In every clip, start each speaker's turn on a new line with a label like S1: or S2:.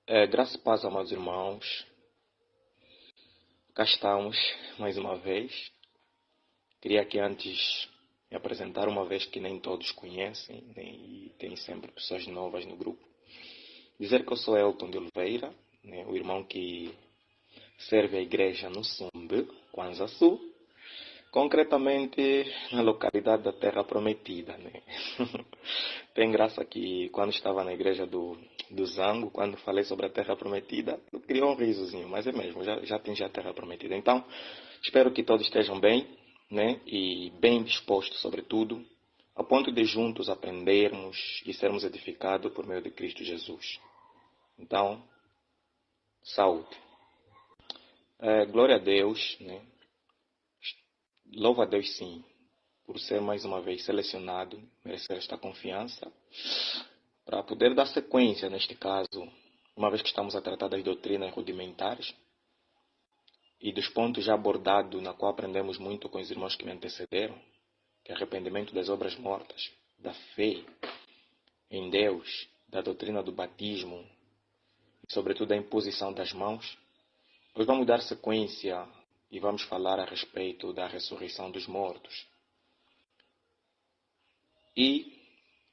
S1: Graças e paz, amados irmãos. Cá estamos mais uma vez. Queria que antes me apresentar, uma vez que nem todos conhecem, né, e tem sempre pessoas novas no grupo. Dizer que eu sou Elton de Oliveira, né, o irmão que serve a igreja no Sumbe, Kwanza Sul, concretamente na localidade da Terra Prometida. Né? Tem graça que quando estava na igreja do Zango, quando falei sobre a Terra Prometida, eu criei um risozinho, mas é mesmo, já atingi a Terra Prometida. Então, espero que todos estejam bem, né? E bem dispostos, sobretudo, a ponto de juntos aprendermos e sermos edificados por meio de Cristo Jesus. Então, saúde. Glória a Deus, né? Louva a Deus, sim, por ser mais uma vez selecionado, merecer esta confiança, para poder dar sequência, neste caso, uma vez que estamos a tratar das doutrinas rudimentares e dos pontos já abordados, na qual aprendemos muito com os irmãos que me antecederam, que é arrependimento das obras mortas, da fé em Deus, da doutrina do batismo e, sobretudo, da imposição das mãos. Hoje vamos dar sequência e vamos falar a respeito da ressurreição dos mortos. E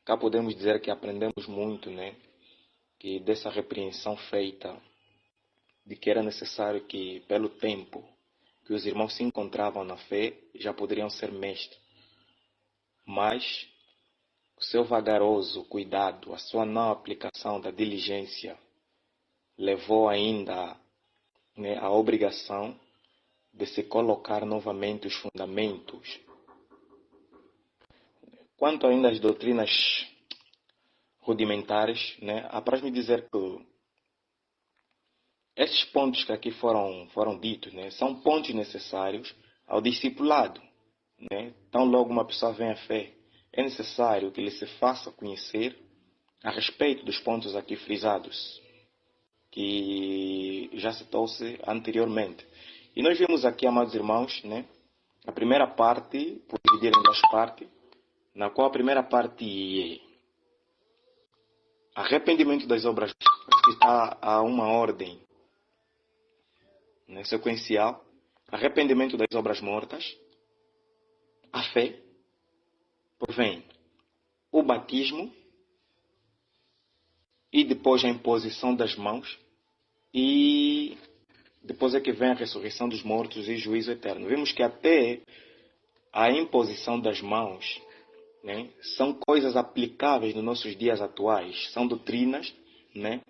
S1: cá podemos dizer que aprendemos muito, né? Que dessa repreensão feita, de que era necessário que, pelo tempo que os irmãos se encontravam na fé, já poderiam ser mestres. Mas o seu vagaroso cuidado, a sua não aplicação da diligência, levou ainda, né, a obrigação de se colocar novamente os fundamentos. Quanto ainda às doutrinas rudimentares, né, apraz-me dizer que esses pontos que aqui foram ditos, né, são pontos necessários ao discipulado. Né? Tão logo uma pessoa vem à fé, é necessário que lhe se faça conhecer a respeito dos pontos aqui frisados, que já citou-se anteriormente. E nós vimos aqui, amados irmãos, né, a primeira parte, por dividir em duas partes, na qual a primeira parte é arrependimento das obras, que está a uma ordem, né, sequencial, arrependimento das obras mortas, a fé, por vem o batismo e depois a imposição das mãos, e depois é que vem a ressurreição dos mortos e juízo eterno. Vimos que até a imposição das mãos, né, são coisas aplicáveis nos nossos dias atuais, são doutrinas, né,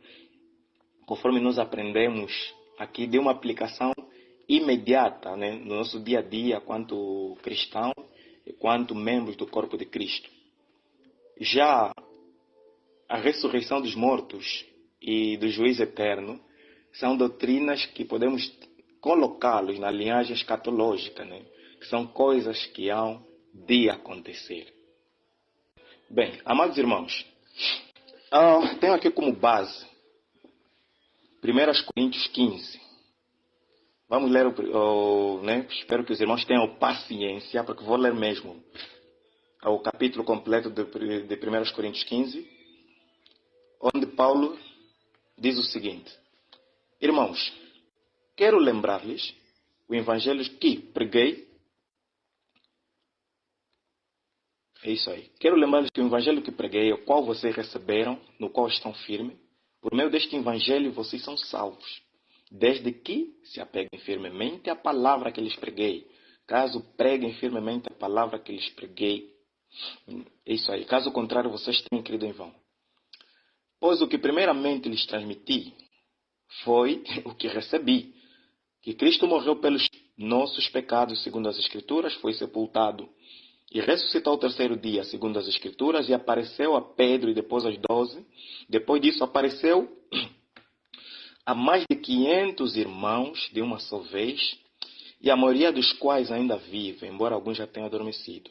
S1: conforme nós aprendemos aqui, de uma aplicação imediata, né, no nosso dia a dia, quanto cristão e quanto membros do corpo de Cristo. Já a ressurreição dos mortos e do juízo eterno são doutrinas que podemos colocá-los na linhagem escatológica, né, que são coisas que hão de acontecer. Bem, amados irmãos, tenho aqui como base 1 Coríntios 15. Vamos ler, né? Espero que os irmãos tenham paciência, porque vou ler mesmo o capítulo completo de 1 Coríntios 15, onde Paulo diz o seguinte: Irmãos, quero lembrar-lhes o evangelho que preguei. É isso aí. Quero lembrar-lhes que o evangelho que preguei, o qual vocês receberam, no qual estão firmes, por meio deste evangelho vocês são salvos, desde que se apeguem firmemente à palavra que lhes preguei. Caso preguem firmemente a palavra que lhes preguei, é isso aí. Caso contrário, vocês têm crido em vão. Pois o que primeiramente lhes transmiti foi o que recebi, que Cristo morreu pelos nossos pecados, segundo as Escrituras, foi sepultado e ressuscitou ao terceiro dia, segundo as Escrituras, e apareceu a Pedro e depois aos 12. Depois disso apareceu a mais de 500 irmãos de uma só vez, e a maioria dos quais ainda vive, embora alguns já tenham adormecido.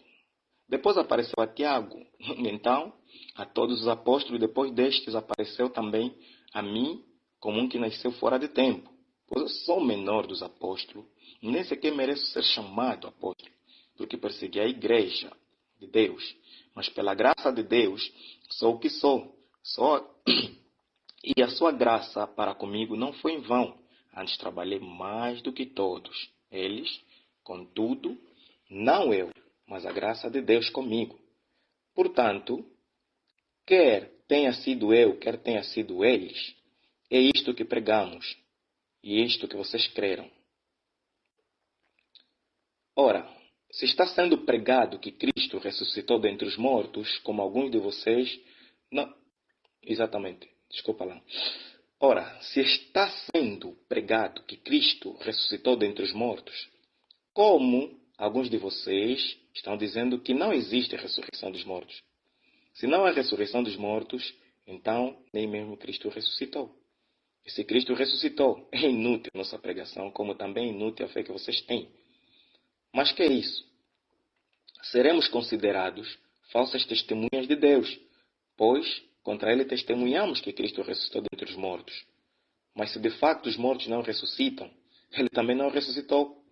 S1: Depois apareceu a Tiago, então a todos os apóstolos, e depois destes apareceu também a mim, como um que nasceu fora de tempo. Pois eu sou o menor dos apóstolos, nem sequer mereço ser chamado apóstolo, porque persegui a igreja de Deus. Mas pela graça de Deus, sou o que sou. Sou E a sua graça para comigo não foi em vão. Antes trabalhei mais do que todos eles. Contudo, não eu, mas a graça de Deus comigo. Portanto, quer tenha sido eu, quer tenha sido eles, é isto que pregamos e é isto que vocês creram. Ora, se está sendo pregado que Cristo ressuscitou dentre os mortos, como alguns de vocês... Não, exatamente, desculpa lá. Ora, se está sendo pregado que Cristo ressuscitou dentre os mortos, como alguns de vocês estão dizendo que não existe ressurreição dos mortos. Se não há ressurreição dos mortos, então nem mesmo Cristo ressuscitou. E se Cristo ressuscitou, é inútil a nossa pregação, como também é inútil a fé que vocês têm. Mas que é isso? Seremos considerados falsas testemunhas de Deus, pois contra ele testemunhamos que Cristo ressuscitou dentre os mortos. Mas se de facto os mortos não ressuscitam, ele também não ressuscitou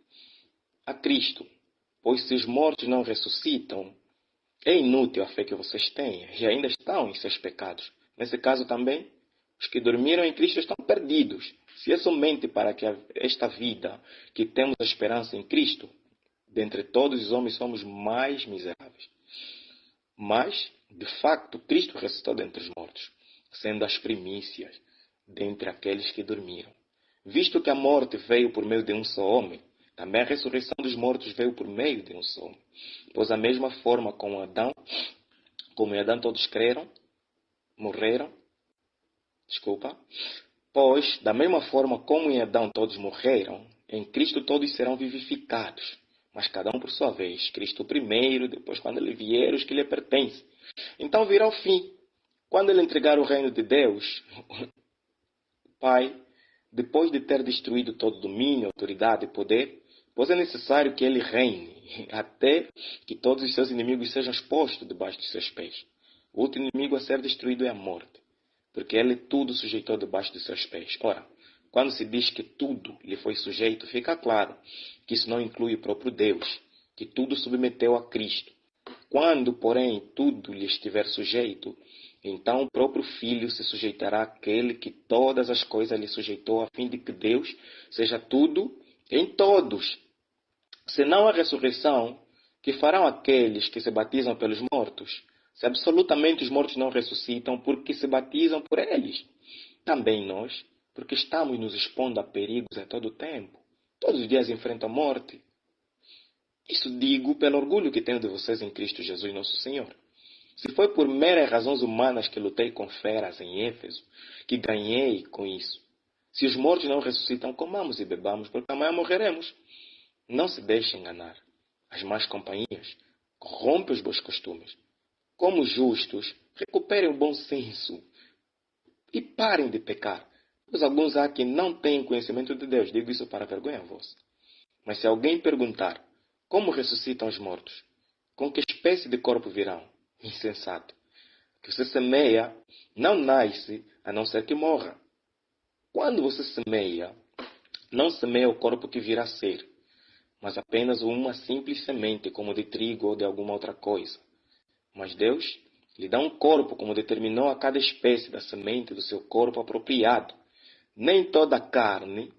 S1: a Cristo. Pois se os mortos não ressuscitam, é inútil a fé que vocês têm e ainda estão em seus pecados. Nesse caso também, os que dormiram em Cristo estão perdidos. Se é somente para que esta vida que temos a esperança em Cristo, dentre todos os homens somos mais miseráveis. Mas, de facto, Cristo ressuscitou dentre os mortos, sendo as primícias dentre aqueles que dormiram. Visto que a morte veio por meio de um só homem, também a ressurreição dos mortos veio por meio de um só homem. Pois da mesma forma como em Adão todos morreram, pois da mesma forma como em Adão todos morreram, em Cristo todos serão vivificados. Mas cada um por sua vez. Cristo primeiro, depois quando ele vier, os que lhe pertencem. Então virá o fim. Quando ele entregar o reino de Deus, o Pai, depois de ter destruído todo domínio, autoridade e poder, pois é necessário que ele reine, até que todos os seus inimigos sejam expostos debaixo de seus pés. O último inimigo a ser destruído é a morte, porque ele tudo sujeitou debaixo de seus pés. Ora, quando se diz que tudo lhe foi sujeito, fica claro que isso não inclui o próprio Deus, que tudo submeteu a Cristo. Quando, porém, tudo lhe estiver sujeito, então o próprio Filho se sujeitará àquele que todas as coisas lhe sujeitou, a fim de que Deus seja tudo em todos. Senão a ressurreição, que farão aqueles que se batizam pelos mortos, se absolutamente os mortos não ressuscitam, porque se batizam por eles. Também nós, porque estamos nos expondo a perigos em todo o tempo. Todos os dias enfrentam a morte. Isso digo pelo orgulho que tenho de vocês em Cristo Jesus, nosso Senhor. Se foi por meras razões humanas que lutei com feras em Éfeso, que ganhei com isso. Se os mortos não ressuscitam, comamos e bebamos, porque amanhã morreremos. Não se deixe enganar. As más companhias corrompem os bons costumes. Como justos, recuperem o bom senso e parem de pecar. Pois alguns há que não têm conhecimento de Deus. Digo isso para vergonha vossa. Mas se alguém perguntar, como ressuscitam os mortos? Com que espécie de corpo virão? Insensato. Que você semeia, não nasce, a não ser que morra. Quando você semeia, não semeia o corpo que virá a ser, mas apenas uma simples semente, como de trigo ou de alguma outra coisa. Mas Deus lhe dá um corpo, como determinou a cada espécie da semente do seu corpo apropriado. Nem toda a carne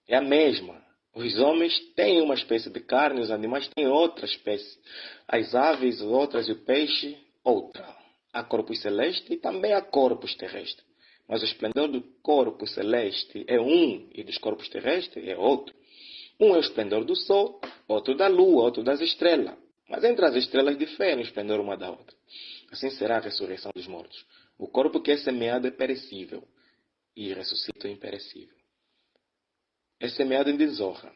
S1: é a mesma. Os homens têm uma espécie de carne, os animais têm outra espécie. As aves, outras, e o peixe, outra. Há corpos celestes e também há corpos terrestres. Mas o esplendor do corpo celeste é um e dos corpos terrestres é outro. Um é o esplendor do sol, outro da lua, outro das estrelas. Mas entre as estrelas diferem o esplendor uma da outra. Assim será a ressurreição dos mortos. O corpo que é semeado é perecível e ressuscita é imperecível. É semeado em desonra,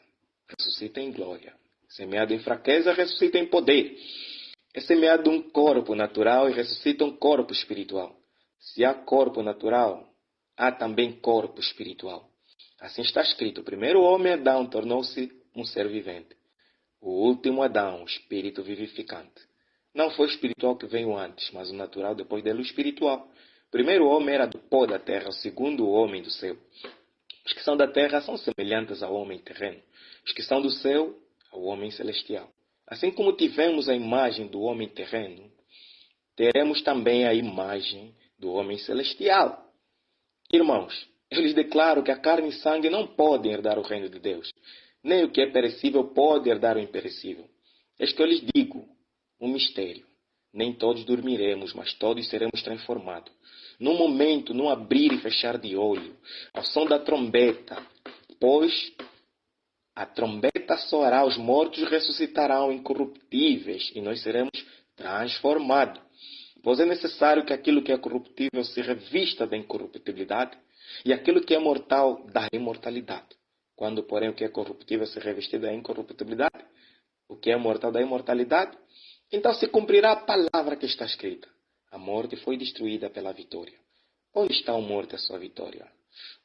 S1: ressuscita em glória. Semeado em fraqueza, ressuscita em poder. É semeado um corpo natural e ressuscita um corpo espiritual. Se há corpo natural, há também corpo espiritual. Assim está escrito: o primeiro homem, Adão, tornou-se um ser vivente. O último Adão, espírito vivificante. Não foi o espiritual que veio antes, mas o natural depois dele, o espiritual. O primeiro homem era do pó da terra, o segundo o homem do céu. Os que são da terra são semelhantes ao homem terreno. Os que são do céu, ao homem celestial. Assim como tivemos a imagem do homem terreno, teremos também a imagem do homem celestial. Irmãos, eu lhes declaro que a carne e sangue não podem herdar o reino de Deus, nem o que é perecível pode herdar o imperecível. Eis que eu lhes digo um mistério. Nem todos dormiremos, mas todos seremos transformados. Num momento, num abrir e fechar de olho, ao som da trombeta, pois a trombeta soará, os mortos ressuscitarão incorruptíveis e nós seremos transformados. Pois é necessário que aquilo que é corruptível se revista da incorruptibilidade e aquilo que é mortal da imortalidade. Quando, porém, o que é corruptível se revestir da incorruptibilidade, o que é mortal da imortalidade, então se cumprirá a palavra que está escrita. A morte foi destruída pela vitória. Onde está, a morte, a sua vitória?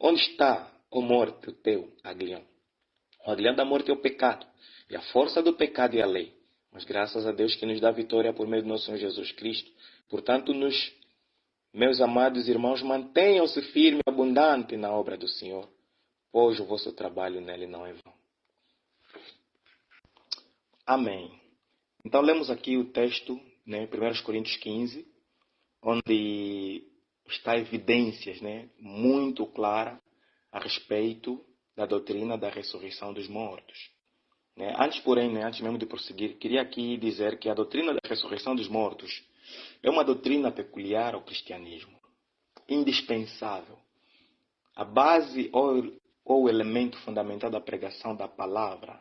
S1: Onde está, ó morte, o teu aguilhão? O aguilhão da morte é o pecado, e a força do pecado é a lei. Mas graças a Deus que nos dá vitória por meio do nosso Senhor Jesus Cristo. Portanto, meus amados irmãos, mantenham-se firmes e abundantes na obra do Senhor, pois o vosso trabalho nele não é vão. Amém. Então, lemos aqui o texto, 1 Coríntios 15, onde está evidências, muito clara a respeito da doutrina da ressurreição dos mortos. Antes, porém, antes mesmo de prosseguir, queria aqui dizer que a doutrina da ressurreição dos mortos é uma doutrina peculiar ao cristianismo, indispensável. A base ou o elemento fundamental da pregação da palavra,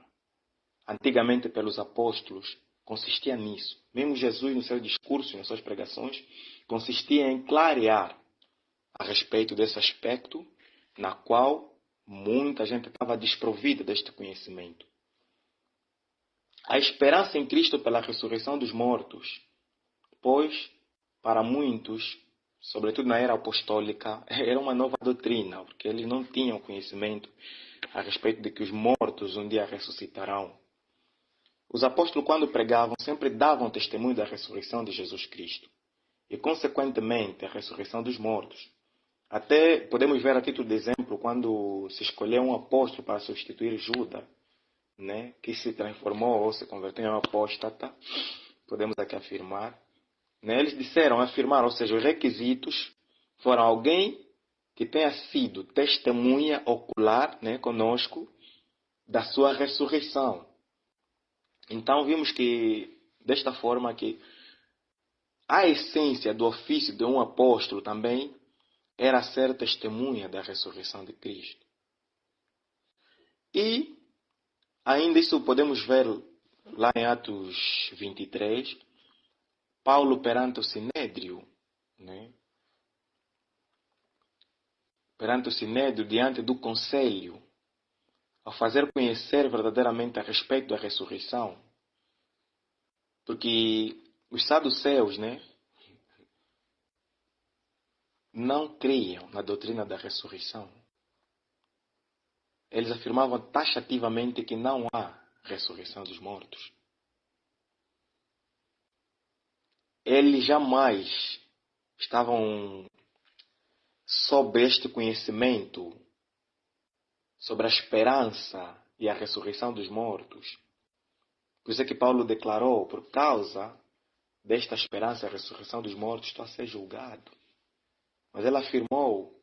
S1: antigamente pelos apóstolos, consistia nisso. Mesmo Jesus, no seu discurso, nas suas pregações, consistia em clarear a respeito desse aspecto, na qual muita gente estava desprovida deste conhecimento. A esperança em Cristo pela ressurreição dos mortos, pois, para muitos, sobretudo na era apostólica, era uma nova doutrina, porque eles não tinham conhecimento a respeito de que os mortos um dia ressuscitarão. Os apóstolos, quando pregavam, sempre davam testemunho da ressurreição de Jesus Cristo e, consequentemente, a ressurreição dos mortos. Até podemos ver a título de exemplo quando se escolheu um apóstolo para substituir Judas, que se transformou ou se converteu em um apóstata, podemos aqui afirmar. Eles afirmaram, ou seja, os requisitos foram alguém que tenha sido testemunha ocular, conosco, da sua ressurreição. Então vimos que, desta forma, que a essência do ofício de um apóstolo também era ser testemunha da ressurreição de Cristo. E ainda isso podemos ver lá em Atos 23, Paulo perante o Sinédrio, perante o Sinédrio, diante do Conselho, ao fazer conhecer verdadeiramente a respeito da ressurreição. Porque os saduceus, não criam na doutrina da ressurreição. Eles afirmavam taxativamente que não há ressurreição dos mortos. Eles jamais estavam sob este conhecimento, sobre a esperança e a ressurreição dos mortos. Por isso é que Paulo declarou, por causa desta esperança e a ressurreição dos mortos, estou a ser julgado. Mas ele afirmou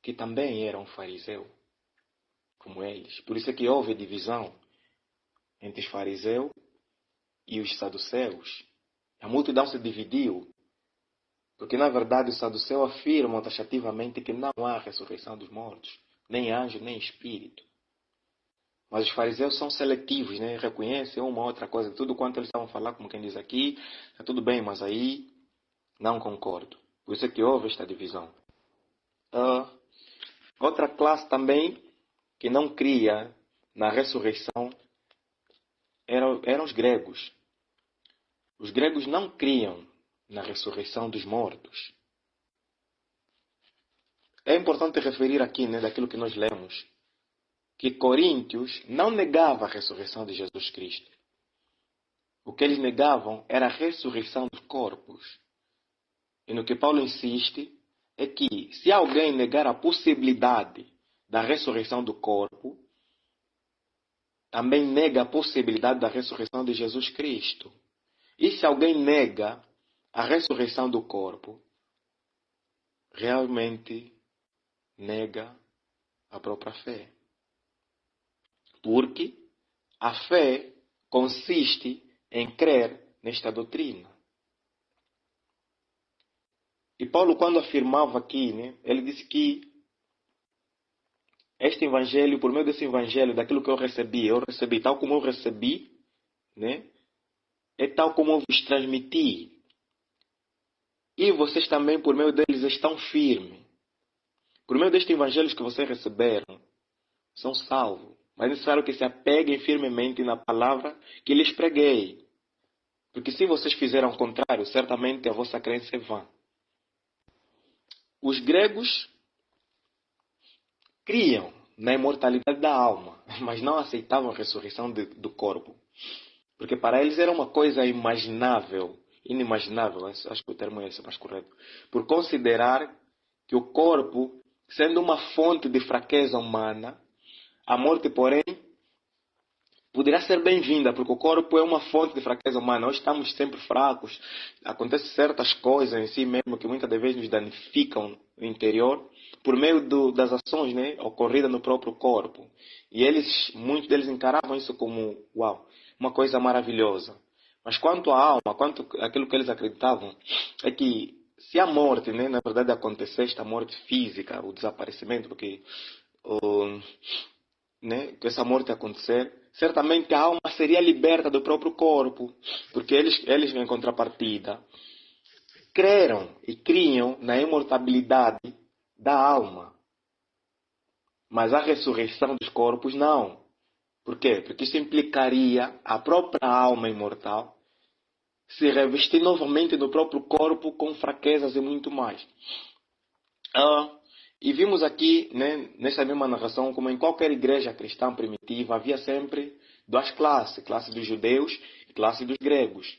S1: que também era um fariseu, como eles. Por isso é que houve divisão entre os fariseus e os saduceus. A multidão se dividiu, porque na verdade os saduceus afirmam taxativamente que não há ressurreição dos mortos, nem anjo, nem espírito. Mas os fariseus são seletivos, reconhecem uma ou outra coisa. Tudo quanto eles estavam a falar, como quem diz aqui, está tudo bem, mas aí não concordo. Por isso é que houve esta divisão. Outra classe também que não cria na ressurreição eram os gregos. Os gregos não criam na ressurreição dos mortos. É importante referir aqui, daquilo que nós lemos, que Coríntios não negava a ressurreição de Jesus Cristo. O que eles negavam era a ressurreição dos corpos. E no que Paulo insiste é que, se alguém negar a possibilidade da ressurreição do corpo, também nega a possibilidade da ressurreição de Jesus Cristo. E se alguém nega a ressurreição do corpo, realmente nega a própria fé. Porque a fé consiste em crer nesta doutrina. E Paulo, quando afirmava aqui, né, ele disse que este evangelho, por meio desse evangelho, daquilo que eu recebi tal como eu recebi, né, é tal como eu vos transmiti. E vocês também, por meio deles, estão firmes. Por meio destes evangelhos que vocês receberam, são salvos. Mas é necessário que se apeguem firmemente na palavra que lhes preguei. Porque se vocês fizeram o contrário, certamente a vossa crença é vã. Os gregos criam na imortalidade da alma, mas não aceitavam a ressurreição do corpo. Porque para eles era uma coisa imaginável, inimaginável, acho que o termo é esse mais correto, por considerar que o corpo, sendo uma fonte de fraqueza humana, a morte, porém, poderá ser bem-vinda, porque o corpo é uma fonte de fraqueza humana. Nós estamos sempre fracos. Acontecem certas coisas em si mesmo que muitas das vezes nos danificam no interior por meio das ações, né, ocorridas no próprio corpo. E muitos deles encaravam isso como, uau, uma coisa maravilhosa. Mas quanto à alma, quanto àquilo que eles acreditavam, é que se a morte, né, na verdade acontecer, esta morte física, o desaparecimento, porque né, que essa morte acontecer, certamente a alma seria liberta do próprio corpo, porque eles em contrapartida creram e criam na imortalidade da alma, mas a ressurreição dos corpos não. Por quê? Porque isso implicaria a própria alma imortal se revestir novamente no próprio corpo com fraquezas e muito mais. E vimos aqui, né, nessa mesma narração, como em qualquer igreja cristã primitiva, havia sempre duas classes, classe dos judeus e classe dos gregos.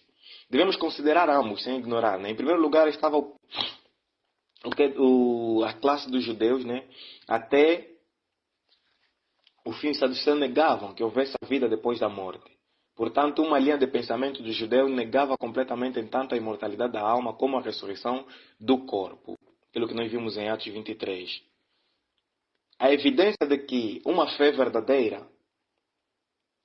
S1: Devemos considerar ambos, sem ignorar. Né? Em primeiro lugar estava a classe dos judeus, né? Até o fim, os saduceus negavam que houvesse a vida depois da morte. Portanto, uma linha de pensamento dos judeus negava completamente tanto a imortalidade da alma como a ressurreição do corpo. Aquilo que nós vimos em Atos 23. A evidência de que uma fé verdadeira,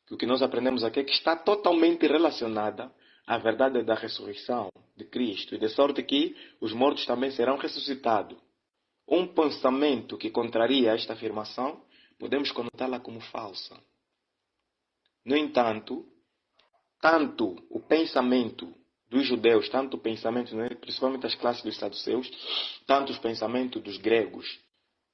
S1: que o que nós aprendemos aqui é que está totalmente relacionada à verdade da ressurreição de Cristo, e de sorte que os mortos também serão ressuscitados. Um pensamento que contraria esta afirmação, podemos conotá-la como falsa. No entanto, tanto o pensamento dos judeus, tanto o pensamento, né, principalmente das classes dos saduceus, tanto os pensamentos dos gregos,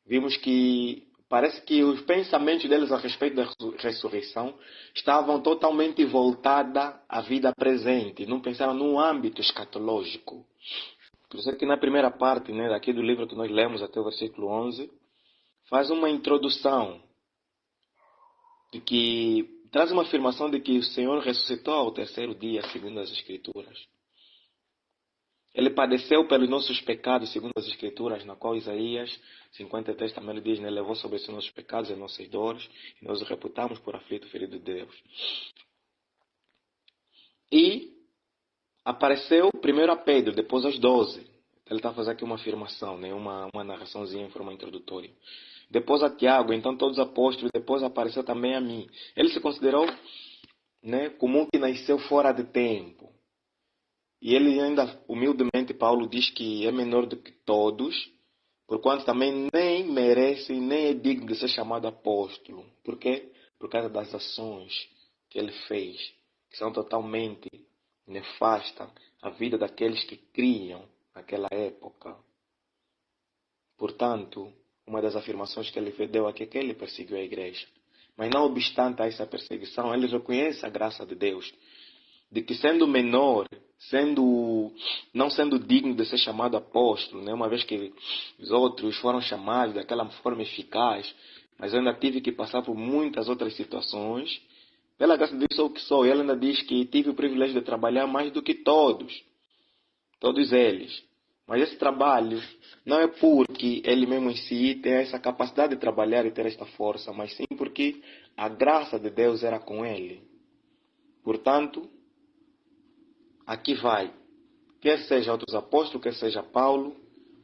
S1: vimos que parece que os pensamentos deles a respeito da ressurreição estavam totalmente voltados à vida presente, não pensaram num âmbito escatológico. Por isso é que na primeira parte, né, daqui do livro que nós lemos até o versículo 11, faz uma introdução de que traz uma afirmação de que o Senhor ressuscitou ao terceiro dia, segundo as Escrituras. Ele padeceu pelos nossos pecados, segundo as Escrituras, na qual Isaías 53 também diz, né, levou sobre si nossos pecados e nossas dores, e nós o reputamos por aflito, ferido de Deus. E apareceu primeiro a Pedro, depois aos 12. Ele está fazendo aqui uma afirmação, né, uma narraçãozinha em forma introdutória. Depois a Tiago, então todos os apóstolos, depois apareceu também a mim. Ele se considerou, né, como um que nasceu fora de tempo. E ele ainda, humildemente, Paulo diz que é menor do que todos, porquanto também nem merece, nem é digno de ser chamado apóstolo. Por quê? Por causa das ações que ele fez, que são totalmente nefastas à vida daqueles que criam naquela época. Portanto, uma das afirmações que ele deu aqui é que ele perseguiu a igreja. Mas não obstante a essa perseguição, ele reconhece a graça de Deus, de que sendo menor, não sendo digno de ser chamado apóstolo, né? Uma vez que os outros foram chamados daquela forma eficaz, mas eu ainda tive que passar por muitas outras situações. Pela graça de Deus sou o que sou. E ele ainda diz que tive o privilégio de trabalhar mais do que todos eles. Mas esse trabalho não é porque ele mesmo em si tem essa capacidade de trabalhar e ter esta força, mas sim porque a graça de Deus era com ele. Portanto, aqui vai. Quer seja outros apóstolos, quer seja Paulo,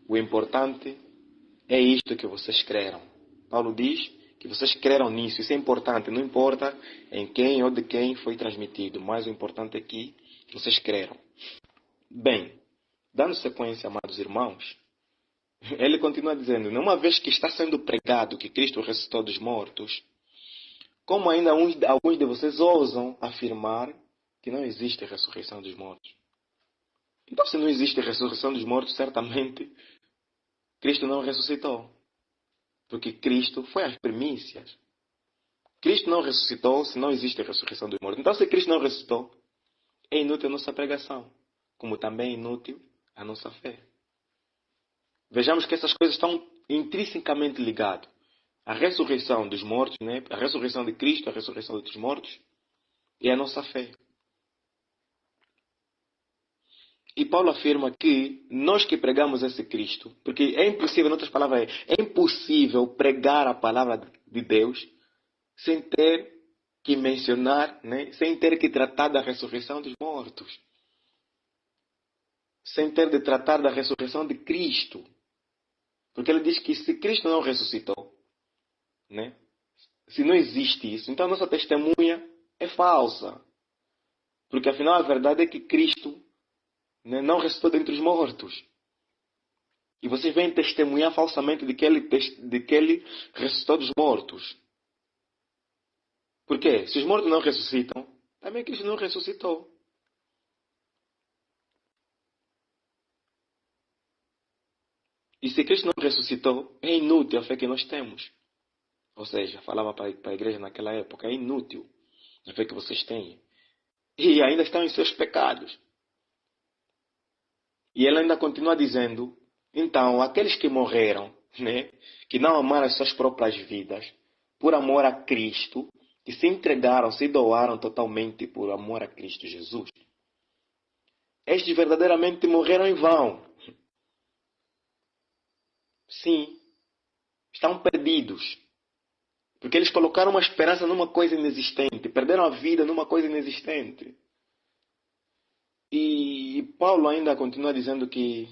S1: o importante É isto que vocês creram. Paulo diz que vocês creram nisso. Isso é importante. Não importa em quem ou de quem foi transmitido. Mas o importante é que vocês creram. Bem, dando sequência, amados irmãos, ele continua dizendo, uma vez que está sendo pregado que Cristo ressuscitou dos mortos, como ainda alguns de vocês ousam afirmar que não existe ressurreição dos mortos? Então, se não existe ressurreição dos mortos, certamente Cristo não ressuscitou. Porque Cristo foi as primícias. Cristo não ressuscitou se não existe ressurreição dos mortos. Então, se Cristo não ressuscitou, é inútil a nossa pregação, como também é inútil a nossa fé. Vejamos que essas coisas estão intrinsecamente ligadas. A ressurreição dos mortos, né? A ressurreição de Cristo, a ressurreição dos mortos, e a nossa fé. E Paulo afirma que nós que pregamos esse Cristo, porque é impossível, em outras palavras, é impossível pregar a palavra de Deus sem ter que mencionar, né? Sem ter que tratar da ressurreição dos mortos. Sem ter de tratar da ressurreição de Cristo. Porque ele diz que se Cristo não ressuscitou, né? Se não existe isso, então a nossa testemunha é falsa. Porque afinal a verdade é que Cristo, né, não ressuscitou dentre os mortos. E vocês vêm testemunhar falsamente de que ele ressuscitou dos mortos. Por quê? Se os mortos não ressuscitam, também Cristo não ressuscitou. E se Cristo não ressuscitou, é inútil a fé que nós temos. Ou seja, falava para a igreja naquela época, é inútil a fé que vocês têm. E ainda estão em seus pecados. E ele ainda continua dizendo, então, aqueles que morreram, né, que não amaram as suas próprias vidas, por amor a Cristo, que se entregaram, se doaram totalmente por amor a Cristo Jesus, estes verdadeiramente morreram em vão. Sim, estão perdidos. Porque eles colocaram uma esperança numa coisa inexistente, perderam a vida numa coisa inexistente. E Paulo ainda continua dizendo que,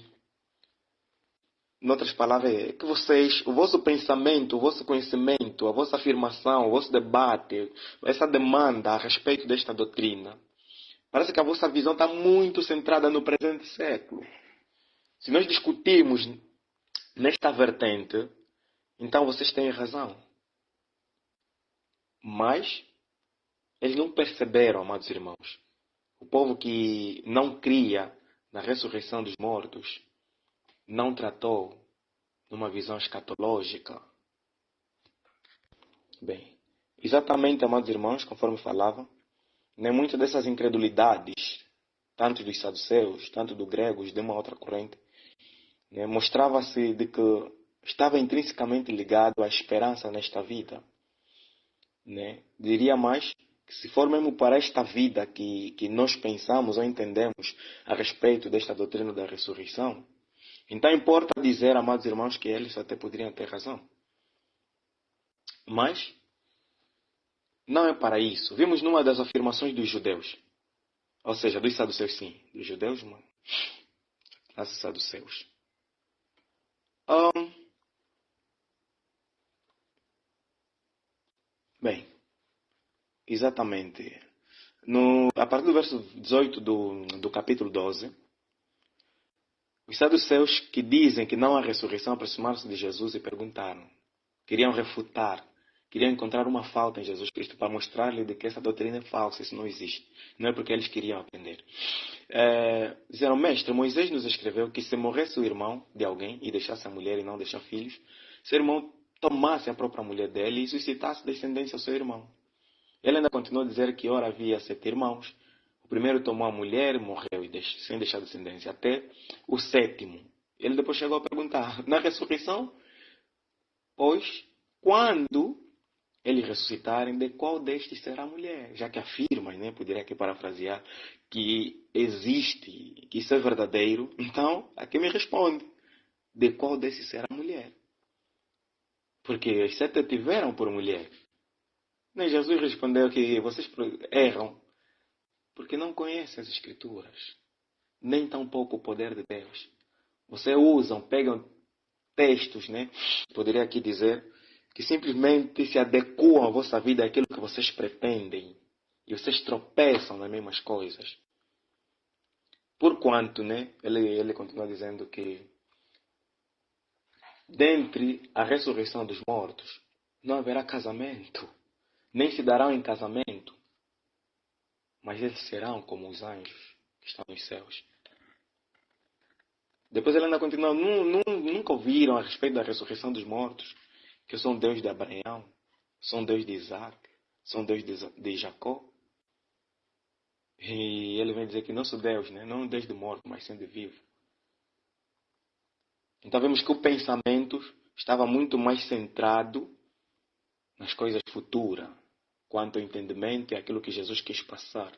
S1: em outras palavras, é que vocês, o vosso pensamento, o vosso conhecimento, a vossa afirmação, o vosso debate, essa demanda a respeito desta doutrina, parece que a vossa visão está muito centrada no presente século. Se nós discutirmos nesta vertente, então vocês têm razão. Mas eles não perceberam, amados irmãos. O povo que não cria na ressurreição dos mortos não tratou numa visão escatológica. Bem, exatamente, amados irmãos, conforme falava, nem muitas dessas incredulidades, tanto dos saduceus, tanto dos gregos, de uma outra corrente, né, mostrava-se de que estava intrinsecamente ligado à esperança nesta vida. Né? Diria mais que se for mesmo para esta vida que nós pensamos ou entendemos a respeito desta doutrina da ressurreição, então importa dizer, amados irmãos, que eles até poderiam ter razão. Mas não é para isso. Vimos numa das afirmações dos judeus, ou seja, dos saduceus, sim, dos judeus, mano, dos saduceus. Bem, exatamente. A partir do verso 18 do capítulo 12, os saduceus que dizem que não há ressurreição aproximaram-se de Jesus e perguntaram. Queriam refutar, queriam encontrar uma falta em Jesus Cristo para mostrar-lhe de que essa doutrina é falsa, isso não existe. Não é porque eles queriam aprender. Disseram, mestre, Moisés nos escreveu que se morresse o irmão de alguém e deixasse a mulher e não deixar filhos, seu irmão tomasse a própria mulher dele e suscitasse descendência ao seu irmão. Ele ainda continuou a dizer que ora havia 7 irmãos. O primeiro tomou a mulher e morreu sem deixar descendência. Até o 7º. Ele depois chegou a perguntar, na ressurreição, pois, quando eles ressuscitarem, de qual destes será a mulher? Já que afirma, né, poderia aqui parafrasear, que existe, que isso é verdadeiro. Então, aqui me responde, de qual destes será a mulher? Porque os 7 tiveram por mulher. Nem Jesus respondeu que vocês erram porque não conhecem as Escrituras, nem tampouco o poder de Deus. Vocês pegam textos, né? Poderia aqui dizer que simplesmente se adequam à vossa vida àquilo que vocês pretendem. E vocês tropeçam nas mesmas coisas. Porquanto, né? Ele continua dizendo que dentre a ressurreição dos mortos não haverá casamento, nem se darão em casamento, mas eles serão como os anjos que estão nos céus. Depois ele ainda continua, nunca ouviram a respeito da ressurreição dos mortos, que eu sou um Deus de Abraão, sou um Deus de Isaac, sou um Deus de Jacó. E ele vem dizer que não sou Deus, né? Não um Deus de morto, mas sendo vivo. Então vemos que o pensamento estava muito mais centrado nas coisas futuras, quanto ao entendimento e aquilo que Jesus quis passar.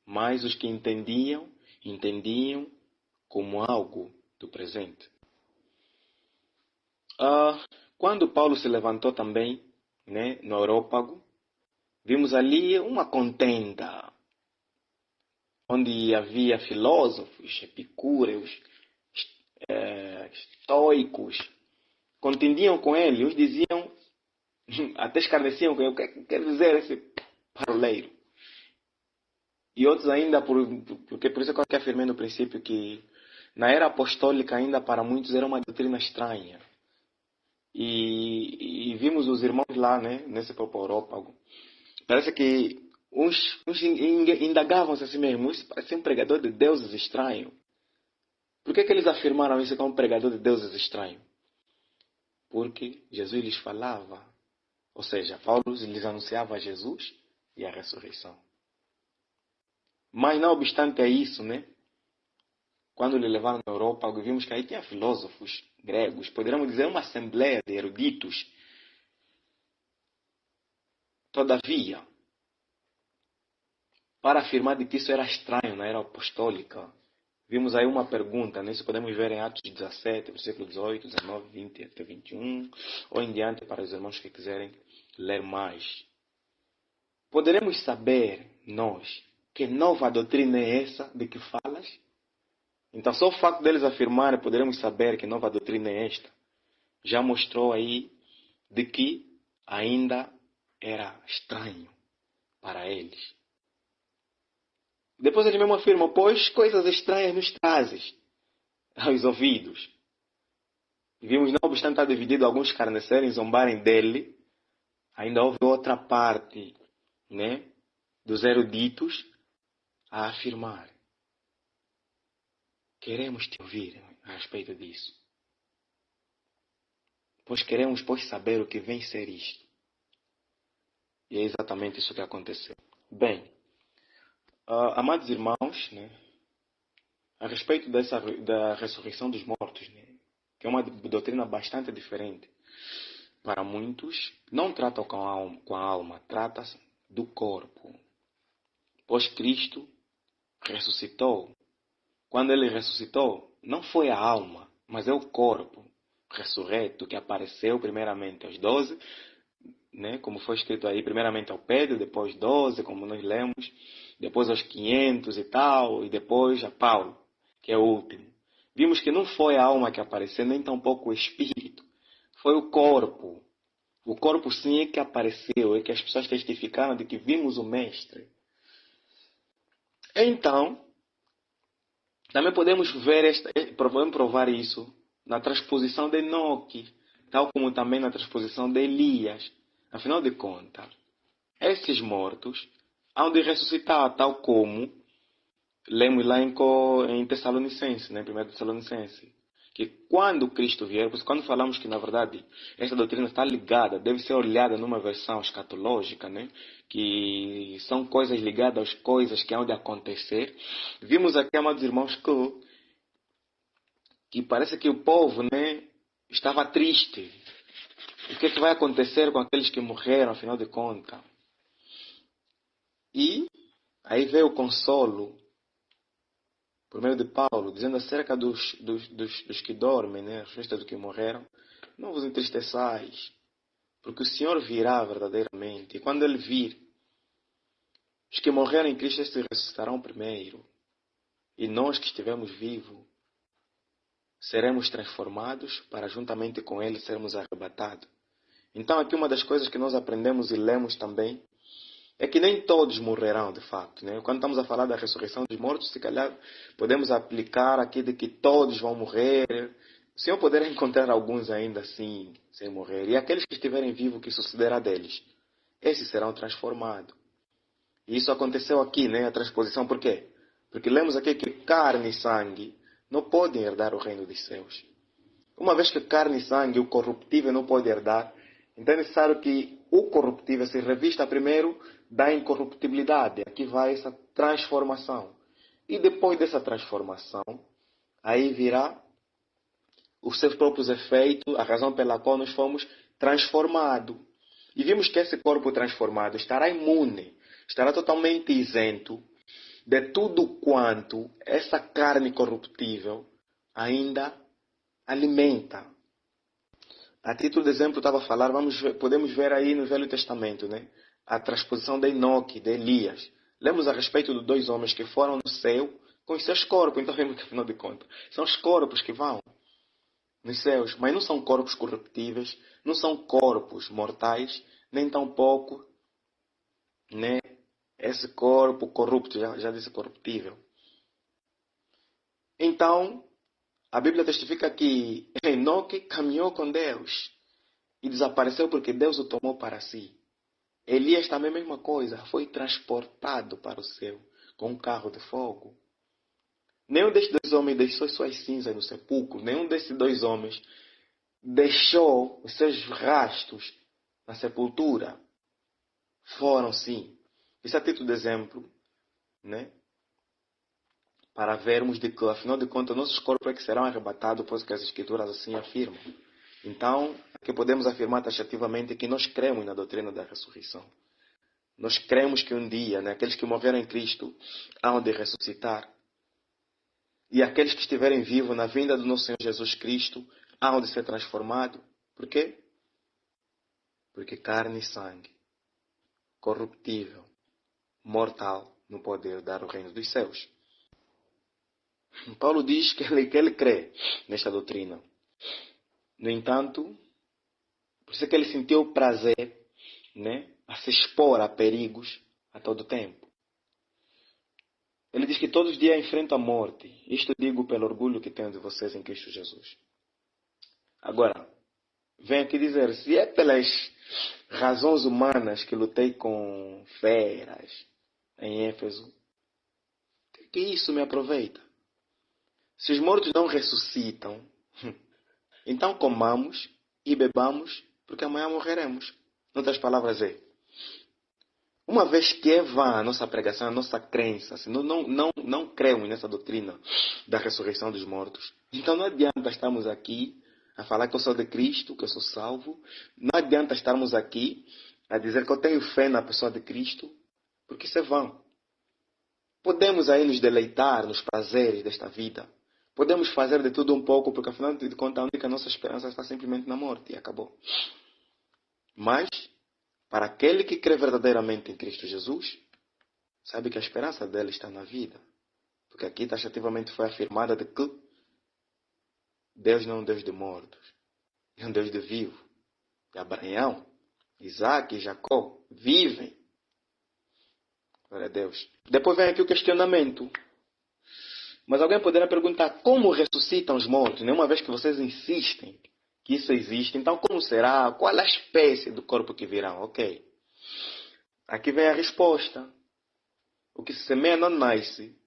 S1: Mas os que entendiam como algo do presente. Quando Paulo se levantou também, né, no Areópago, vimos ali uma contenda, onde havia filósofos, epicúreos, estoicos, contendiam com ele, uns diziam, até escarneciam com ele, o que quer dizer esse paroleiro? E outros ainda, porque por isso que eu afirmei no princípio que na era apostólica ainda para muitos era uma doutrina estranha. E vimos os irmãos lá, né, nesse próprio Areópago. Parece que uns indagavam-se a si mesmos, isso parece um pregador de deuses estranho. Por que eles afirmaram isso como um pregador de deuses estranho? Porque Jesus lhes falava, ou seja, Paulo lhes anunciava Jesus e a ressurreição. Mas não obstante a isso, né? Quando lhe levaram na Europa, vimos que aí tinha filósofos gregos, poderíamos dizer uma assembleia de eruditos. Todavia, para afirmar de que isso era estranho na era apostólica, vimos aí uma pergunta, né? Isso podemos ver em Atos 17, versículo 18, 19, 20 até 21, ou em diante para os irmãos que quiserem ler mais. Poderemos saber, nós, que nova doutrina é essa de que falas? Então, só o facto deles afirmarem, poderemos saber que nova doutrina é esta, já mostrou aí de que ainda era estranho para eles. Depois ele mesmo afirma, pois coisas estranhas nos trazes aos ouvidos. E vimos, não obstante estar dividido, alguns escarnecerem, zombarem dele, ainda houve outra parte, né, dos eruditos a afirmar. Queremos te ouvir a respeito disso. Pois queremos, saber o que vem ser isto. E é exatamente isso que aconteceu. Bem, amados irmãos, né, a respeito da ressurreição dos mortos, né, que é uma doutrina bastante diferente. Para muitos, não trata com a alma, trata do corpo. Pois Cristo ressuscitou. Quando ele ressuscitou, não foi a alma, mas é o corpo ressurreto que apareceu primeiramente aos 12, né, como foi escrito aí, primeiramente ao Pedro, depois 12, como nós lemos, depois aos 500 e tal, e depois a Paulo, que é o último. Vimos que não foi a alma que apareceu, nem tampouco o espírito, foi o corpo. O corpo sim é que apareceu, é que as pessoas testificaram de que vimos o Mestre. Então, também podemos provar isso na transposição de Enoque, tal como também na transposição de Elias. Afinal de contas, esses mortos hão de ressuscitar, tal como lemos lá em Tessalonicenses, né? 1 Tessalonicenses. Que quando Cristo vier, pois quando falamos que na verdade esta doutrina está ligada, deve ser olhada numa versão escatológica, né? Que são coisas ligadas às coisas que hão de acontecer. Vimos aqui, amados irmãos, que parece que o povo, né, estava triste. O que vai acontecer com aqueles que morreram, afinal de contas? E aí veio o consolo por meio de Paulo, dizendo acerca dos que dormem, né, a respeito dos que morreram, não vos entristeçais, porque o Senhor virá verdadeiramente. E quando Ele vir, os que morreram em Cristo se ressuscitarão primeiro. E nós que estivemos vivos, seremos transformados para juntamente com Ele sermos arrebatados. Então aqui uma das coisas que nós aprendemos e lemos também é que nem todos morrerão de fato, né? Quando estamos a falar da ressurreição dos mortos, se calhar podemos aplicar aqui de que todos vão morrer. O Senhor poderá encontrar alguns ainda assim, sem morrer. E aqueles que estiverem vivos, o que sucederá deles? Esses serão transformados. E isso aconteceu aqui, né? A transposição, por quê? Porque lemos aqui que carne e sangue não podem herdar o reino dos céus. Uma vez que carne e sangue, o corruptível, não pode herdar, então é necessário que o corruptível se revista primeiro da incorruptibilidade. Aqui vai essa transformação. E depois dessa transformação, aí virá os seus próprios efeitos, a razão pela qual nós fomos transformados. E vimos que esse corpo transformado estará imune, estará totalmente isento de tudo quanto essa carne corruptível ainda alimenta. A título de exemplo, estava a falar, podemos ver aí no Velho Testamento, né? A transposição de Enoque, de Elias. Lemos a respeito de dois homens que foram no céu com os seus corpos. Então, vemos que, afinal de contas, são os corpos que vão nos céus, mas não são corpos corruptíveis, não são corpos mortais, nem tampouco, né, esse corpo corrupto, já disse corruptível. Então, a Bíblia testifica que Enoque caminhou com Deus e desapareceu porque Deus o tomou para si. Elias também a mesma coisa, foi transportado para o céu com um carro de fogo. Nenhum desses dois homens deixou suas cinzas no sepulcro. Nenhum desses dois homens deixou os seus rastros na sepultura. Foram sim. Isso é título de exemplo, né? Para vermos de que, afinal de contas, nossos corpos é que serão arrebatados, pois que as Escrituras assim afirmam. Então, aqui podemos afirmar taxativamente que nós cremos na doutrina da ressurreição. Nós cremos que um dia, né, aqueles que morreram em Cristo hão de ressuscitar. E aqueles que estiverem vivos na vinda do nosso Senhor Jesus Cristo hão de ser transformados. Por quê? Porque carne e sangue, corruptível, mortal, não pode herdar o reino dos céus. Paulo diz que ele crê nesta doutrina. No entanto, por isso é que ele sentiu prazer, né, a se expor a perigos a todo tempo. Ele diz que todos os dias enfrenta a morte. Isto digo pelo orgulho que tenho de vocês em Cristo Jesus. Agora, vem aqui dizer, se é pelas razões humanas que lutei com feras em Éfeso, que isso me aproveita? Se os mortos não ressuscitam, então comamos e bebamos, porque amanhã morreremos. Em outras palavras uma vez que é vã a nossa pregação, a nossa crença, se não cremos nessa doutrina da ressurreição dos mortos, então não adianta estarmos aqui a falar que eu sou de Cristo, que eu sou salvo. Não adianta estarmos aqui a dizer que eu tenho fé na pessoa de Cristo, porque isso é vão. Podemos aí nos deleitar nos prazeres desta vida. Podemos fazer de tudo um pouco, porque afinal de contas a única nossa esperança está simplesmente na morte e acabou. Mas, para aquele que crê verdadeiramente em Cristo Jesus, sabe que a esperança dele está na vida. Porque aqui taxativamente foi afirmada de que Deus não é um Deus de mortos, é um Deus de vivo. E Abraão, Isaac e Jacó vivem. Glória a Deus. Depois vem aqui o questionamento. Mas alguém poderá perguntar, como ressuscitam os mortos? Uma vez que vocês insistem que isso existe, então como será? Qual a espécie do corpo que virá? Ok. Aqui vem a resposta. O que se semeia não nasce,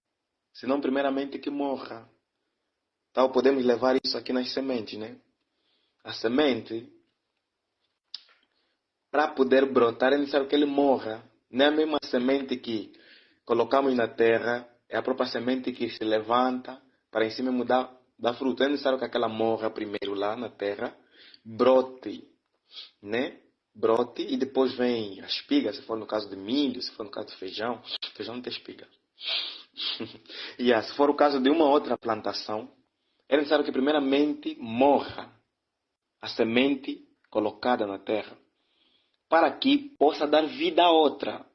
S1: senão primeiramente que morra. Então podemos levar isso aqui nas sementes, né? A semente, para poder brotar, é necessário que ele morra. Não é a mesma semente que colocamos na terra, é a própria semente que se levanta para em cima mudar da fruta. É necessário que aquela morra primeiro lá na terra, brote, né? Brote e depois vem a espiga, se for no caso de milho, se for no caso de feijão. Feijão não tem espiga. Se for o caso de uma outra plantação, é necessário que primeiramente morra a semente colocada na terra, para que possa dar vida a outra.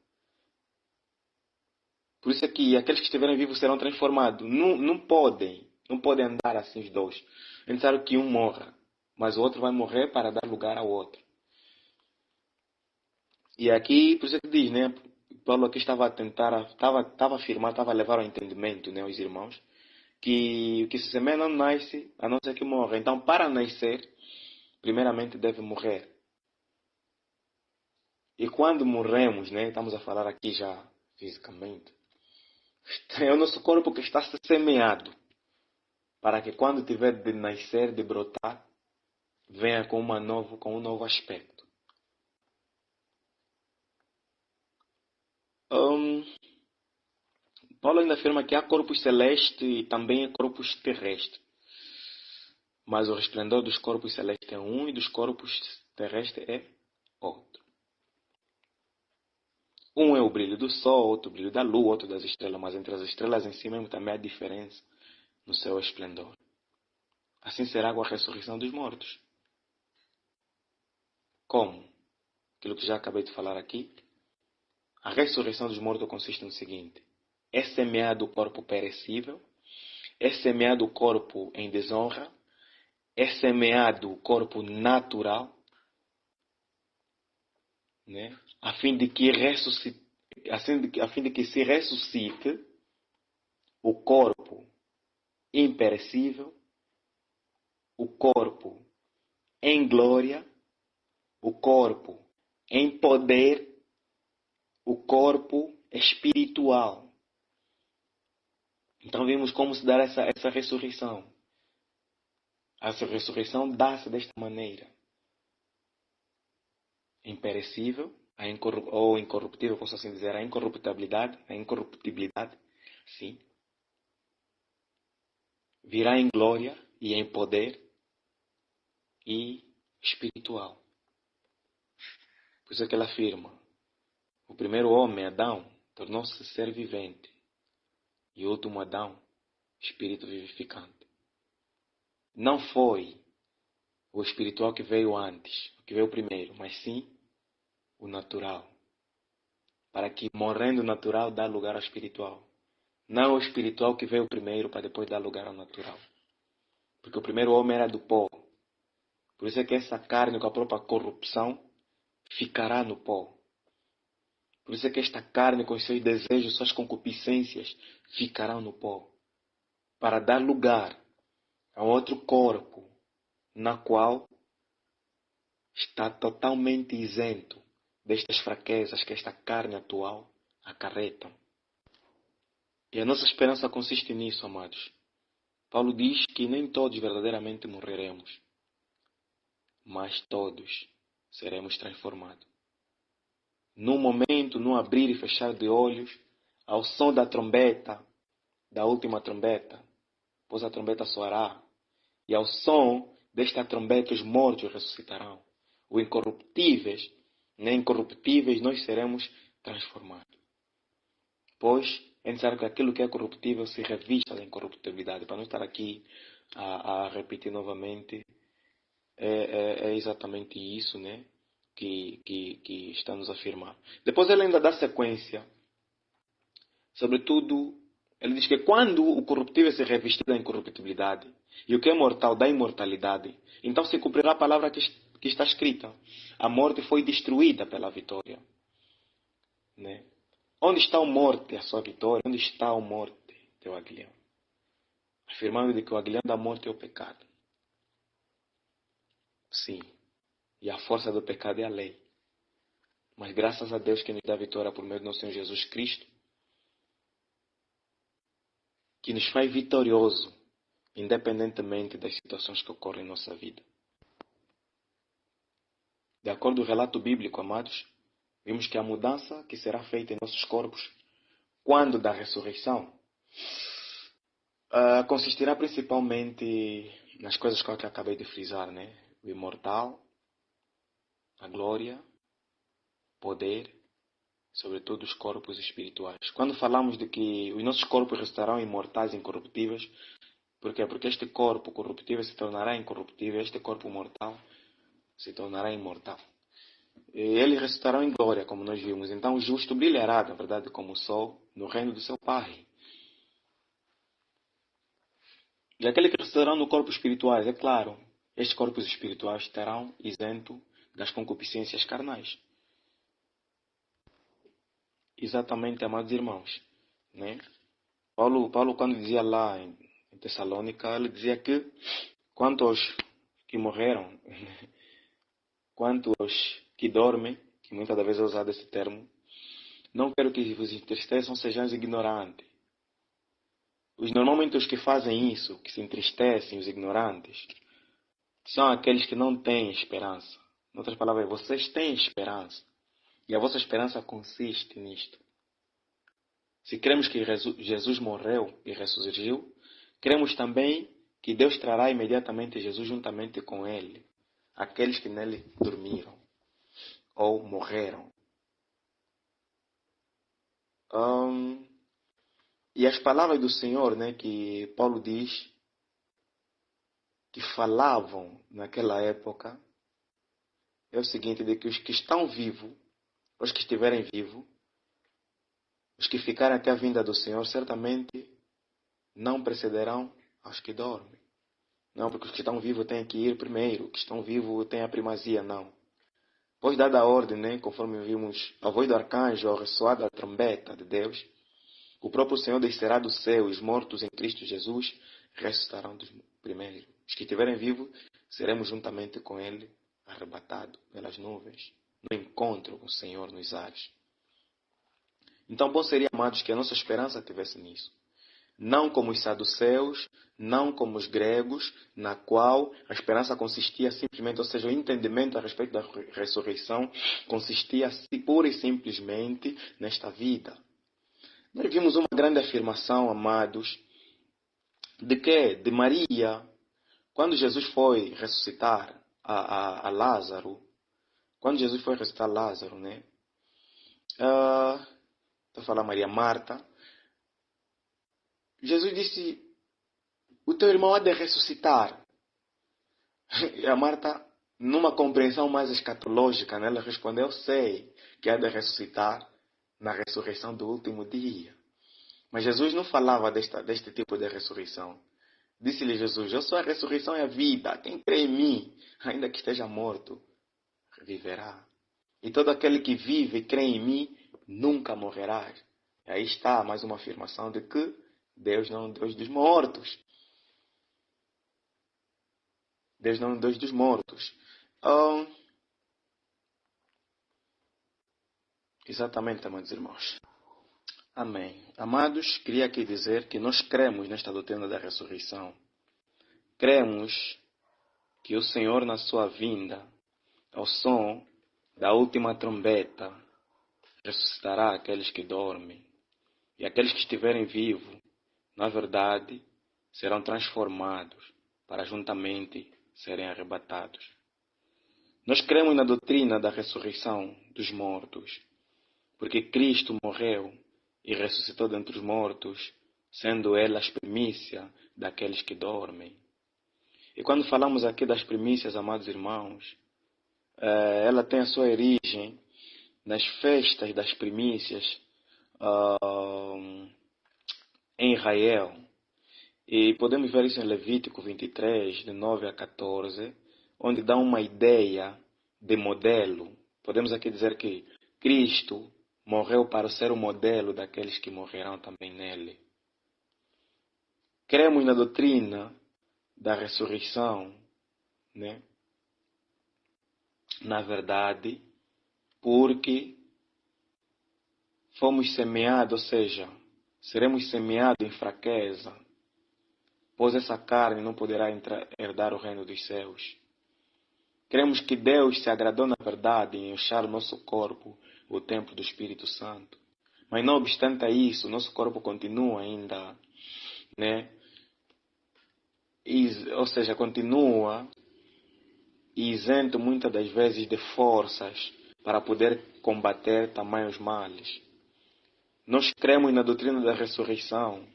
S1: Por isso é que aqueles que estiverem vivos serão transformados. Não Não podem andar assim os dois. É necessário que um morra, mas o outro vai morrer para dar lugar ao outro. E aqui, por isso que diz, né? Paulo aqui estava a tentar, estava a afirmar, estava a levar ao entendimento, né, os irmãos, que o que se semeia não nasce, a não ser que morra. Então, para nascer, primeiramente deve morrer. E quando morremos, né, estamos a falar aqui já fisicamente, é o nosso corpo que está semeado, para que quando tiver de nascer, de brotar, venha com um novo aspecto. Paulo ainda afirma que há corpos celestes e também corpos terrestres. Mas o resplendor dos corpos celestes é um e dos corpos terrestres é outro. Um é o brilho do sol, outro o brilho da lua, outro das estrelas. Mas entre as estrelas em si mesmo também há diferença no seu esplendor. Assim será com a ressurreição dos mortos. Como? Aquilo que já acabei de falar aqui. A ressurreição dos mortos consiste no seguinte. É semeado o corpo perecível. É semeado o corpo em desonra. É semeado o corpo natural, né? A fim de que se ressuscite o corpo imperecível, o corpo em glória, o corpo em poder, o corpo espiritual. Então vimos como se dá essa ressurreição. Essa ressurreição dá-se desta maneira. Imperecível, ou incorruptível, posso assim dizer, a incorruptibilidade, sim. Virá em glória e em poder e espiritual. Por isso é que ele afirma, o primeiro homem, Adão, tornou-se ser vivente. E o último Adão, espírito vivificante. Não foi o espiritual que veio antes, o que veio primeiro, mas sim o natural. Para que morrendo o natural dá lugar ao espiritual. Não o espiritual que veio primeiro para depois dar lugar ao natural. Porque o primeiro homem era do pó. Por isso é que essa carne com a própria corrupção ficará no pó. Por isso é que esta carne com os seus desejos, suas concupiscências ficarão no pó. Para dar lugar a outro corpo na qual está totalmente isento destas fraquezas que esta carne atual acarreta. E a nossa esperança consiste nisso, amados. Paulo diz que nem todos verdadeiramente morreremos, mas todos seremos transformados. Num momento, num abrir e fechar de olhos, ao som da trombeta, da última trombeta, pois a trombeta soará, e ao som desta trombeta os mortos ressuscitarão. Os incorruptíveis, nem incorruptíveis, nós seremos transformados. Pois é necessário que aquilo que é corruptível se revista da incorruptibilidade. Para não estar aqui a repetir novamente, é exatamente isso, né, que está nos a afirmar. Depois ele ainda dá sequência. Sobretudo, ele diz que quando o corruptível se revestir da incorruptibilidade e o que é mortal da imortalidade, então se cumprirá a palavra que está escrita. A morte foi destruída pela vitória. Né? Onde está a morte, a sua vitória? Onde está a morte, teu aguilhão? Afirmando de que o aguilhão da morte é o pecado. Sim. E a força do pecado é a lei. Mas graças a Deus que nos dá a vitória por meio do nosso Senhor Jesus Cristo, que nos faz vitorioso, independentemente das situações que ocorrem em nossa vida. De acordo com o relato bíblico, amados, vimos que a mudança que será feita em nossos corpos, quando da ressurreição, consistirá principalmente nas coisas que eu acabei de frisar, né? O imortal, a glória, poder, sobretudo os corpos espirituais. Quando falamos de que os nossos corpos restarão imortais e incorruptíveis, por quê? Porque este corpo corruptível se tornará incorruptível, este corpo mortal se tornará imortal. E eles ressuscitarão em glória, como nós vimos. Então o justo brilhará, na verdade, como o sol no reino do seu Pai. E aqueles que ressuscitarão no corpo espirituais, é claro, estes corpos espirituais estarão isentos das concupiscências carnais. Exatamente, amados irmãos, né? Paulo, quando dizia lá em Tessalônica, ele dizia que quanto aos que morreram, quanto aos que dormem, que muitas das vezes é usado esse termo, não quero que vos entristeçam, sejais ignorantes. Normalmente os que fazem isso, que se entristecem, os ignorantes, são aqueles que não têm esperança. Em outras palavras, vocês têm esperança. E a vossa esperança consiste nisto. Se cremos que Jesus morreu e ressurgiu, cremos também que Deus trará imediatamente Jesus juntamente com ele, aqueles que nele dormiram ou morreram. E as palavras do Senhor, né, que Paulo diz, que falavam naquela época, é o seguinte, de que os que estão vivos, os que estiverem vivos, os que ficarem até a vinda do Senhor, certamente não precederão aos que dormem. Não, porque os que estão vivos têm que ir primeiro, os que estão vivos têm a primazia, não. Pois dada a ordem, né, conforme vimos a voz do arcanjo, ao ressoar da trombeta de Deus, o próprio Senhor descerá do céu e os mortos em Cristo Jesus ressuscitarão dos primeiros. Os que estiverem vivos, seremos juntamente com Ele arrebatados pelas nuvens, no encontro com o Senhor nos ares. Então, bom seria, amados, que a nossa esperança estivesse nisso. Não como os saduceus, não como os gregos, na qual a esperança consistia simplesmente, ou seja, o entendimento a respeito da ressurreição consistia pura e simplesmente nesta vida. Nós vimos uma grande afirmação, amados, de que? De Maria, quando Jesus foi ressuscitar a Lázaro, quando Jesus foi ressuscitar Lázaro, né? Estou a falar Maria Marta. Jesus disse, o teu irmão há de ressuscitar. E a Marta, numa compreensão mais escatológica, né, ela respondeu, eu sei que há de ressuscitar na ressurreição do último dia. Mas Jesus não falava deste tipo de ressurreição. Disse-lhe Jesus, eu sou a ressurreição e a vida. Quem crê em mim, ainda que esteja morto, viverá. E todo aquele que vive e crê em mim, nunca morrerá. E aí está mais uma afirmação de que Deus não é um Deus dos mortos. Deus não é um Deus dos mortos. Exatamente, amados irmãos. Amém. Amados, queria aqui dizer que nós cremos nesta doutrina da ressurreição. Cremos que o Senhor, na sua vinda, ao som da última trombeta, ressuscitará aqueles que dormem. E aqueles que estiverem vivos, na verdade, serão transformados para juntamente serem arrebatados. Nós cremos na doutrina da ressurreição dos mortos, porque Cristo morreu e ressuscitou dentre os mortos, sendo Ele as primícias daqueles que dormem. E quando falamos aqui das primícias, amados irmãos, ela tem a sua origem nas festas das primícias em Israel. E podemos ver isso em Levítico 23, de 9 a 14, onde dá uma ideia de modelo. Podemos aqui dizer que Cristo morreu para ser o modelo daqueles que morrerão também nele. Cremos na doutrina da ressurreição, né? Na verdade, porque fomos semeados, ou seja, seremos semeados em fraqueza, pois essa carne não poderá herdar o reino dos céus. Cremos que Deus se agradou na verdade em encher o nosso corpo, o templo do Espírito Santo. Mas não obstante isso, nosso corpo continua ainda, né? Ou seja, continua isento muitas das vezes de forças para poder combater tamanhos males. Nós cremos na doutrina da ressurreição,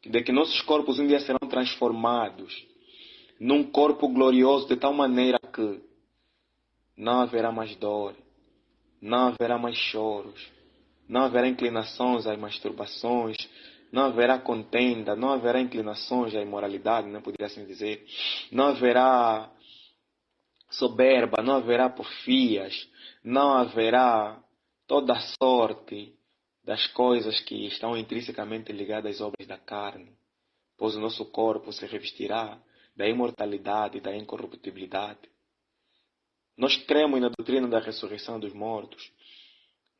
S1: de que nossos corpos um dia serão transformados num corpo glorioso de tal maneira que não haverá mais dor, não haverá mais choros, não haverá inclinações às masturbações, não haverá contenda, não haverá inclinações à imoralidade, não poderia assim dizer, não haverá soberba, não haverá porfias, não haverá toda sorte das coisas que estão intrinsecamente ligadas às obras da carne, pois o nosso corpo se revestirá da imortalidade e da incorruptibilidade. Nós cremos na doutrina da ressurreição dos mortos,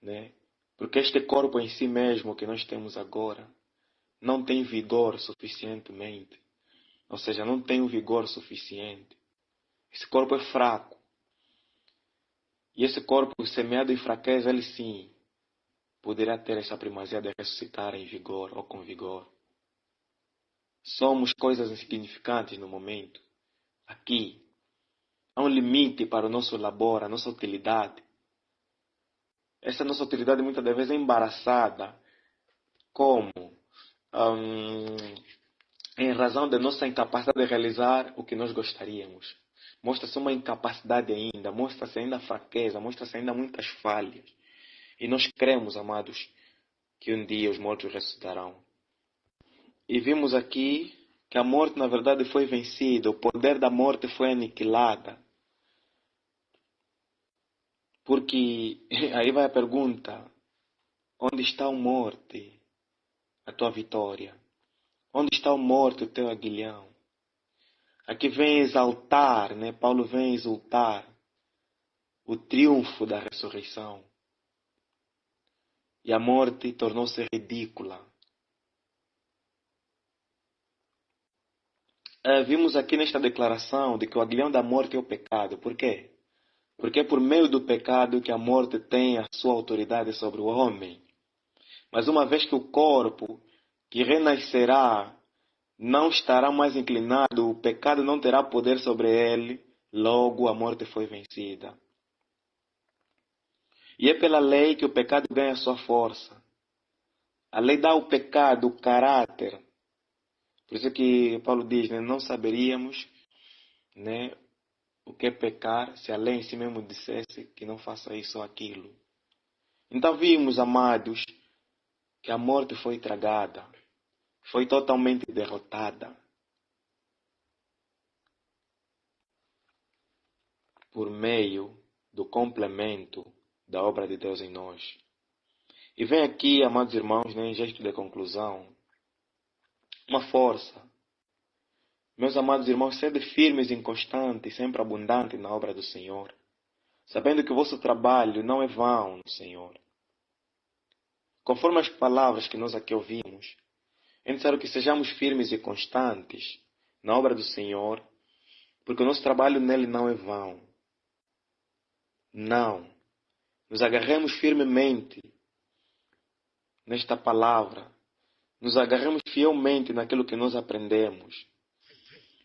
S1: né? Porque este corpo em si mesmo que nós temos agora não tem vigor suficientemente. Ou seja, não tem o vigor suficiente. Esse corpo é fraco. E esse corpo semeado em fraqueza, ele sim poderá ter essa primazia de ressuscitar em vigor ou com vigor. Somos coisas insignificantes no momento. Aqui há um limite para o nosso labor, a nossa utilidade. Essa nossa utilidade muitas das vezes é embaraçada. Como? Em razão da nossa incapacidade de realizar o que nós gostaríamos. Mostra-se uma incapacidade ainda, mostra-se ainda fraqueza, mostra-se ainda muitas falhas. E nós cremos, amados, que um dia os mortos ressuscitarão. E vimos aqui que a morte, na verdade, foi vencida, o poder da morte foi aniquilada. Porque aí vai a pergunta: onde está a morte, a tua vitória? Onde está a morte, o teu aguilhão? Aqui vem exaltar, né? Paulo vem exultar o triunfo da ressurreição. E a morte tornou-se ridícula. Vimos aqui nesta declaração de que o aguilhão da morte é o pecado. Por quê? Porque é por meio do pecado que a morte tem a sua autoridade sobre o homem. Mas uma vez que o corpo que renascerá não estará mais inclinado, o pecado não terá poder sobre ele, logo a morte foi vencida. E é pela lei que o pecado ganha sua força. A lei dá ao pecado o caráter. Por isso que Paulo diz, né, não saberíamos, né, o que é pecar se a lei em si mesmo dissesse que não faça isso ou aquilo. Então vimos, amados, que a morte foi tragada, foi totalmente derrotada por meio do complemento da obra de Deus em nós. E vem aqui, amados irmãos, né, em gesto de conclusão, uma força. Meus amados irmãos, sede firmes e inconstantes, sempre abundantes na obra do Senhor, sabendo que o vosso trabalho não é vão no Senhor. Conforme as palavras que nós aqui ouvimos, é necessário que sejamos firmes e constantes na obra do Senhor, porque o nosso trabalho nele não é vão. Não. Nos agarremos firmemente nesta palavra. Nos agarremos fielmente naquilo que nós aprendemos.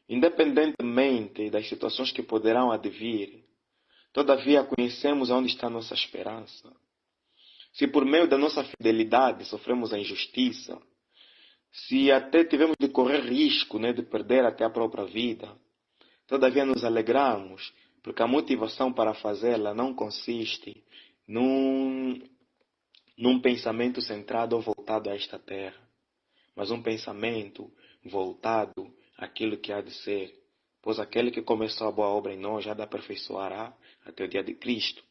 S1: Independentemente das situações que poderão advir, todavia conhecemos onde está a nossa esperança. Se por meio da nossa fidelidade sofremos a injustiça, se até tivemos de correr risco, né, de perder até a própria vida, todavia nos alegramos, porque a motivação para fazê-la não consiste num pensamento centrado ou voltado a esta terra, mas um pensamento voltado àquilo que há de ser, pois aquele que começou a boa obra em nós já a aperfeiçoará até o dia de Cristo.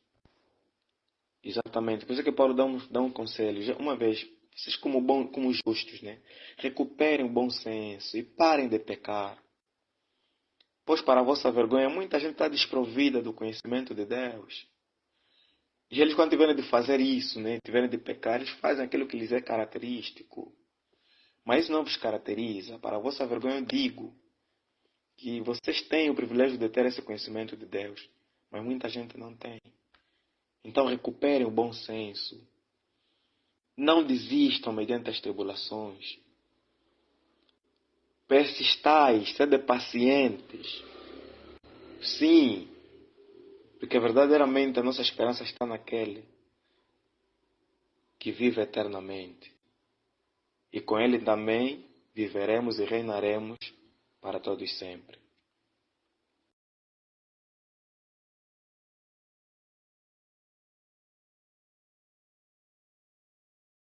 S1: Exatamente, por isso que Paulo dá um conselho, uma vez, vocês como justos, né? Recuperem o bom senso e parem de pecar. Pois para a vossa vergonha, muita gente está desprovida do conhecimento de Deus. E eles, quando tiverem de fazer isso, né, tiverem de pecar, eles fazem aquilo que lhes é característico. Mas isso não vos caracteriza. Para a vossa vergonha, eu digo que vocês têm o privilégio de ter esse conhecimento de Deus, mas muita gente não tem. Então recuperem o bom senso. Não desistam mediante as tribulações. Persistais, sede pacientes. Sim, porque verdadeiramente a nossa esperança está naquele que vive eternamente. E com ele também viveremos e reinaremos para todos sempre.